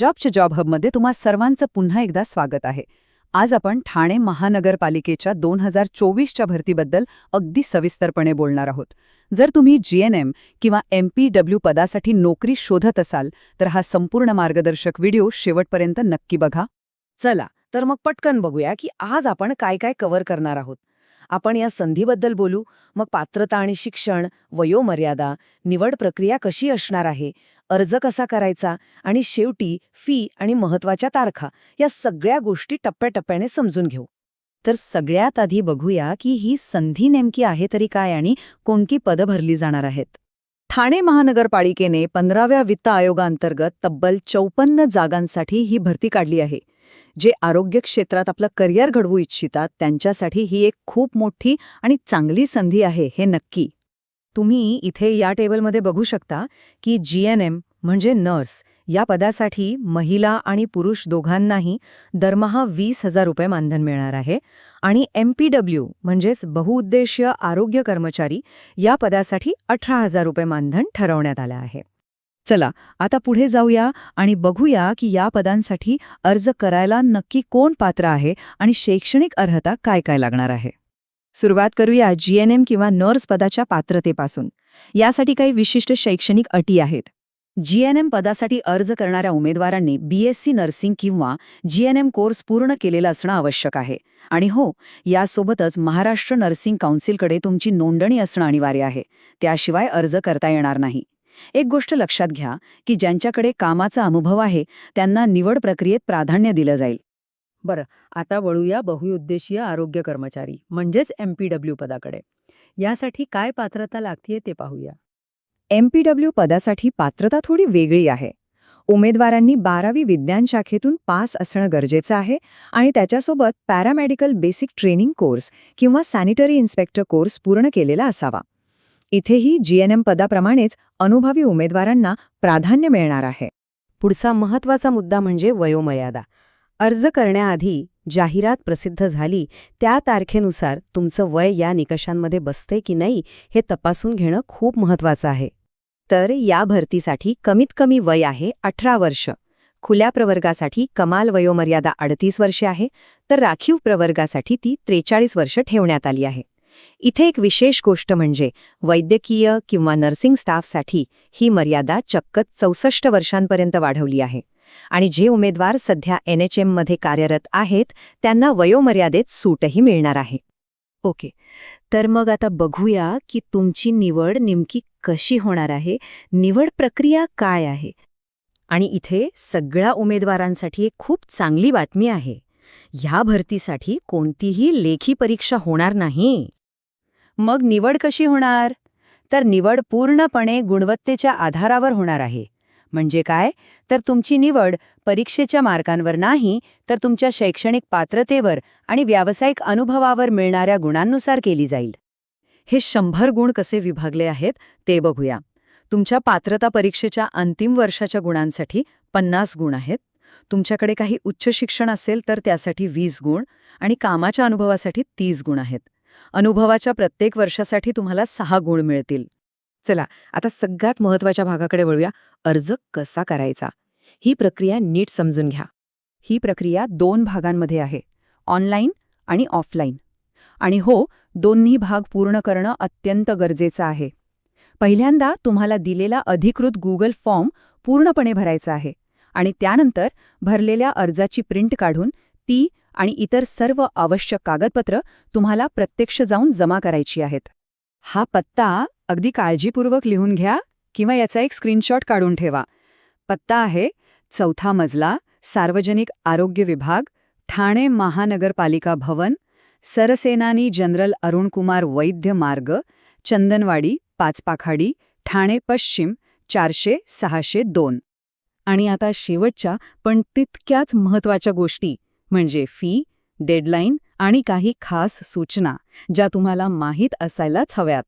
जॉबच्या जॉब हबमध्ये तुम्हा सर्वांचं पुन्हा एकदा स्वागत आहे. आज आपण ठाणे महानगरपालिकेच्या 2024च्या भरतीबद्दल अगदी सविस्तरपणे बोलणार आहोत. जर तुम्ही जीएनएम किंवा एमपीडब्ल्यू पदासाठी नोकरी शोधत असाल तर हा संपूर्ण मार्गदर्शक व्हिडिओ शेवटपर्यंत नक्की बघा. चला तर मग पटकन बघूया की आज आपण काय काय कव्हर करणार आहोत. आपण या संधीबद्दल बोलू, मग पात्रता आणि शिक्षण, वयोमर्यादा, निवड प्रक्रिया कशी असणार आहे, अर्ज कसा करायचा आणि शेवटी फी आणि महत्त्वाच्या तारखा या सगळ्या गोष्टी टप्प्याटप्प्याने समजून घेऊ. तर सगळ्यात आधी बघूया की ही संधी नेमकी आहे तरी काय आणि कोणती पदं भरली जाणार आहेत. ठाणे महानगरपालिकेने 15व्या वित्त आयोगाअंतर्गत तब्बल 54 जागांसाठी ही भरती काढली आहे. जे आरोग्य क्षेत्रात आपलं करिअर घडवू इच्छितात त्यांच्यासाठी ही एक खूप मोठी आणि चांगली संधी आहे, हे नक्की. तुम्ही इथे या टेबलमध्ये बघू शकता की जीएनएम म्हणजे नर्स या पदासाठी महिला आणि पुरुष दोघांनाही दरमहा 20,000 रुपये मानधन मिळणार आहे आणि एमपीडब्ल्यू म्हणजेच बहुउद्देशीय आरोग्य कर्मचारी या पदासाठी 18,000 रुपये मानधन ठरवण्यात आलं आहे. चला आता पुढे जाऊया आणि बघूया की या पदांसाठी अर्ज करायला नक्की कोण पात्र आहे आणि शैक्षणिक अर्हता काय काय लागणार आहे. सुरुवात करूया जीएनएम किंवा नर्स पदाच्या पात्रतेपासून. यासाठी काही विशिष्ट शैक्षणिक अटी आहेत. जीएनएम पदासाठी अर्ज करणाऱ्या उमेदवारांनी बीएससी नर्सिंग किंवा जीएनएम कोर्स पूर्ण केलेला असणं आवश्यक आहे. आणि हो, यासोबतच महाराष्ट्र नर्सिंग काउन्सिलकडे तुमची नोंदणी असणं अनिवार्य आहे. त्याशिवाय अर्ज करता येणार नाही. एक गोष्ट लक्षात घ्या की ज्यांच्याकडे कामाचा अनुभव आहे त्यांना निवड प्रक्रियेत प्राधान्य दिलं जाईल. बरं, आता वळूया बहुउद्देशीय आरोग्य कर्मचारी म्हणजेच एमपीडब्ल्यू पदाकडे. यासाठी काय पात्रता लागतीये ते पाहूया. एमपीडब्ल्यू पदासाठी पात्रता थोडी वेगळी आहे. उमेदवारांनी 12वी विज्ञान शाखेतून पास असणं गरजेचं आहे आणि त्याच्यासोबत पॅरामेडिकल बेसिक ट्रेनिंग कोर्स किंवा सॅनिटरी इन्स्पेक्टर कोर्स पूर्ण केलेला असावा. इथेही जीएनएम पदाप्रमाणेच अनुभवी उमेदवारांना प्राधान्य मिळणार आहे. पुढचा महत्त्वाचा मुद्दा म्हणजे वयोमर्यादा. अर्ज करण्याआधी जाहिरात प्रसिद्ध झाली त्या तारखेनुसार तुमचं वय या निकषांमध्ये बसते की नाही हे तपासून घेणं खूप महत्त्वाचं आहे. तर या भरतीसाठी कमीत कमी वय आहे 18 वर्ष. खुल्या प्रवर्गासाठी कमाल वयोमर्यादा 38 वर्षे आहे, तर राखीव प्रवर्गासाठी ती 43 वर्ष ठेवण्यात आली आहे. इथे एक विशेष गोष्ट म्हणजे वैद्यकीय किंवा नर्सिंग स्टाफसाठी ही मर्यादा चक्क 64 वर्षांपर्यंत वाढवली आहे. आणि जे उमेदवार सध्या एनएचएममध्ये कार्यरत आहेत त्यांना वयोमर्यादेत सूटही मिळणार आहे. ओके, तर मग आता बघूया की तुमची निवड नेमकी कशी होणार आहे, निवड प्रक्रिया काय आहे. आणि इथे सगळ्या उमेदवारांसाठी एक खूप चांगली बातमी आहे. ह्या भरतीसाठी कोणतीही लेखी परीक्षा होणार नाही. मग निवड कशी होणार? तर निवड पूर्णपणे गुणवत्तेच्या आधारावर होणार आहे. म्हणजे काय? तर तुमची निवड परीक्षेच्या मार्कांवर नाही तर तुमच्या शैक्षणिक पात्रतेवर आणि व्यावसायिक अनुभवावर मिळणाऱ्या गुणांनुसार केली जाईल. हे 100 गुण कसे विभागले आहेत ते बघूया. तुमच्या पात्रता परीक्षेच्या अंतिम वर्षाच्या गुणांसाठी 50 गुण आहेत. तुमच्याकडे काही उच्च शिक्षण असेल तर त्यासाठी 20 गुण आणि कामाच्या अनुभवासाठी 30 गुण आहेत. अनुभवाच्या प्रत्येक वर्षासाठी तुम्हाला 6 गुण मिळतील. चला आता सगळ्यात महत्त्वाच्या भागाकडे वळूया, अर्ज कसा करायचा. ही प्रक्रिया नीट समजून घ्या. ही प्रक्रिया 2 भागांमध्ये आहे, ऑनलाईन आणि ऑफलाईन. आणि हो, दोन्ही भाग पूर्ण करणं अत्यंत गरजेचं आहे. पहिल्यांदा तुम्हाला दिलेला अधिकृत गुगल फॉर्म पूर्णपणे भरायचा आहे आणि त्यानंतर भरलेल्या अर्जाची प्रिंट काढून ती आणि इतर सर्व आवश्यक कागदपत्र तुम्हाला प्रत्यक्ष जाऊन जमा करायची आहेत. हा पत्ता अगदी काळजीपूर्वक लिहून घ्या किंवा याचा एक स्क्रीनशॉट काढून ठेवा. पत्ता आहे 4था मजला, सार्वजनिक आरोग्य विभाग, ठाणे महानगरपालिका भवन, सरसेनानी जनरल अरुणकुमार वैद्य मार्ग, चंदनवाडी, पाचपाखाडी, ठाणे पश्चिम 400-602. आणि आता शेवटच्या पण तितक्याच महत्त्वाच्या गोष्टी म्हणजे फी, डेडलाईन आणि काही खास सूचना ज्या तुम्हाला माहीत असायलाच हव्यात.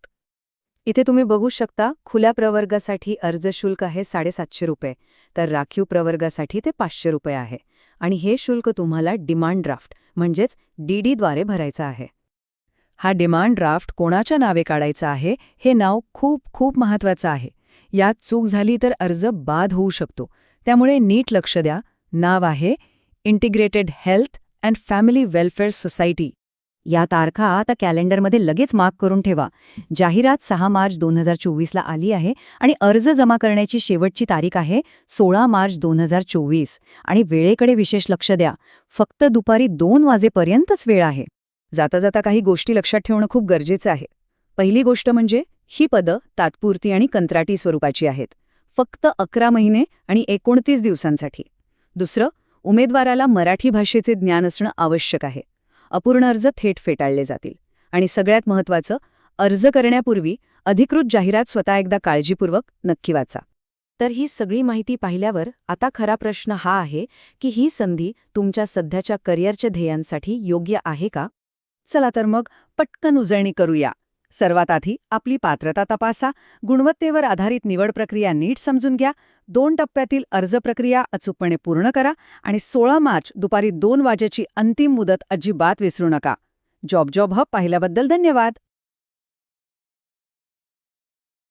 इथे तुम्ही बघू शकता, खुल्या प्रवर्गासाठी अर्ज शुल्क आहे 750 रुपये, तर राखीव प्रवर्गासाठी ते 500 रुपये आहे. आणि हे शुल्क तुम्हाला डिमांड ड्राफ्ट म्हणजेच डीडीद्वारे भरायचं आहे. हा डिमांड ड्राफ्ट कोणाच्या नावे काढायचा आहे हे नाव खूप खूप महत्त्वाचं आहे. यात चूक झाली तर अर्ज बाद होऊ शकतो. त्यामुळे नीट लक्ष द्या. नाव आहे integrated health and family welfare society. या तारखा आता कॅलेंडरमध्ये लगेच मार्क करून ठेवा. जाहिरात 6 मार्च 2024ला आली आहे आणि अर्ज जमा करण्याची शेवटची तारीख आहे 16 मार्च 2024. आणि वेळेकडे विशेष लक्ष द्या. फक्त दुपारी 2 वाजेपर्यंतच वेळ आहे. जाता जाता काही गोष्टी लक्षात ठेवणं खूप गरजेचं आहे. पहिली गोष्ट म्हणजे ही पदं तात्पुरती आणि कंत्राटी स्वरूपाची आहेत. फक्त 11 महिने आणि 29 दिवसांसाठी. दुसरं, उमेदवाराला मराठी भाषेचे ज्ञान असणं आवश्यक आहे. अपूर्ण अर्ज थेट फेटाळले जातील. आणि सगळ्यात महत्त्वाचं, अर्ज करण्यापूर्वी अधिकृत जाहिरात स्वतः एकदा काळजीपूर्वक नक्की वाचा. तर ही सगळी माहिती पाहिल्यावर आता खरा प्रश्न हा आहे की ही संधी तुमच्या सध्याच्या करिअरच्या ध्येयांसाठी योग्य आहे का? चला तर मग पटकन उजळणी करूया. सर्वात आधी आपली पात्रता तपासा, गुणवत्तेवर आधारित निवड प्रक्रिया नीट समजून घ्या, 2 टप्प्यातील अर्ज प्रक्रिया अचूकपणे पूर्ण करा आणि 16 मार्च दुपारी 2 वाजेची अंतिम मुदत अजिबात विसरू नका. जॉब हब पाहिल्याबद्दल धन्यवाद.